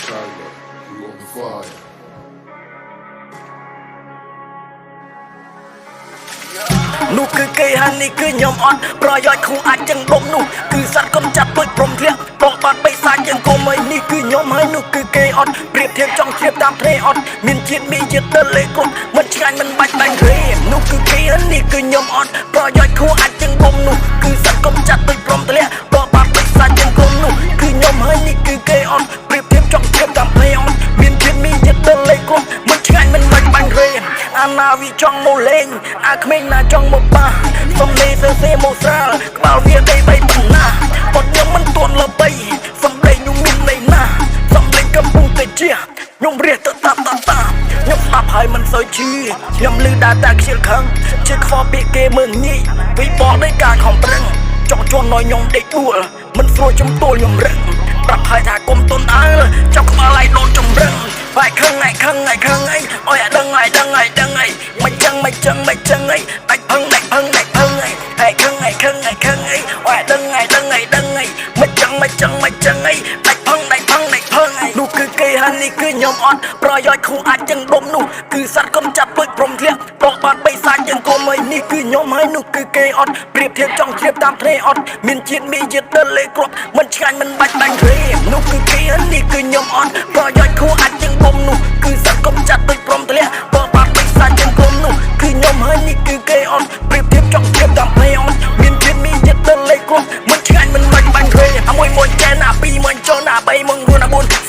China, you on fire. នោះគឺគេហើយនេះគឺខ្ញុំអត់ប្រយោជន៍គូអាចចឹងដុំនោះគឺសត្វកុំចាប់ដូចព្រមធ្លាក់បោកបាត់បិសាចចឹងគុំអីនេះគឺខ្ញុំហើយនោះគឺគេអត់ប្រៀបធៀបចង់ជ្រាបតាមព្រៃអត់មានជាតិមីជាតិទៅលេគ្រប់មិនឆ្ងាញ់មិនបាច់បាញ់រេនោះគឺគេហើយនេះគឺខ្ញុំអត់ប្រយោជន៍គូអាចចឹងដុំនោះគឺសត្វកុំចាប់ដូចព្រមធ្លាក់បោកបាត់បិសាចចឹងគុំនោះគឺខ្ញុំហើយនេះគឺគេអត់ប្រៀបធៀបចង់ជ្រាបតាមព្រៃអត់មានជាតិមីជាតិទៅលេគ្រប់មិនឆ្ងាញ់មិនបាច់បាញ់រេអាណាវាចង់មកលេងអាក្មេងណាចង់មកប៉ះសំលេសើសេមកស្រាលក្បាលវាដីបីប៉ុណ្ណាប៉ុតខ្ញុំមិនទាន់ល្បីសំលេងខ្ញុំមានន័យណាសំលេងកំពុងតែជាខ្ញុំរះទៅតាមខ្ញុំស្ដាប់ហើយមិនសូវជឿខ្ញុំលឺដាតាខ្ជិលខឹងជិះខ្វល់ពាក្យគេមើងញីពីបោះដោយការខំប្រឹងចង់ជន់ឲ្យខ្ញុំដេកដួលមិនស្រួលចំទួលខ្ញុំរឹងប្រាប់ហើយថាគុំទុនអើចាប់ក្បាលឲ្យដូនចម្រឹងហើយខឹងអីអើយដឹងអីមិនចឹងអីដាច់ផឹងអីហើយខឹងអីអើយដឹងអីមិនចឹងអីដាច់ផឹងអីនោះគឺគេហើយនេះគឺខ្ញុំអត់ប្រយោជន៍គូអាចចឹងដុំនោះគឺសត្វកុំចាប់ដូចព្រមធ្លាក់បោកបាត់បិសាចចឹងគុំអីនេះគឺខ្ញុំហើយនោះគឺគេអត់ប្រៀបធៀបចង់ជ្រាបតាមព្រៃអត់មានជាតិមីជាតិទៅលេគ្រប់មិនឆ្ងាញ់មិនបាច់បាញ់រេនោះគឺគេហើយនេះគឺខ្ញុំអត់ប្រយោជន៍គូអាចចឹងដុំនោះគឺសត្វកុំចាប់ដូចព្រមធ្លាក់បោកបាត់បិសាចចឹងគុំនោះគឺខ្ញុំហើយនេះគឺគេអត់ប្រៀបធៀបចង់ជ្រាបតាមព្រៃអត់មានជាតិមីជាតិទៅលេគ្រប់មិនឆ្ងាញ់មិនបាច់បាញ់រេអាមួយចែនអាពីរមិនចុះអា3មិនរួនអា4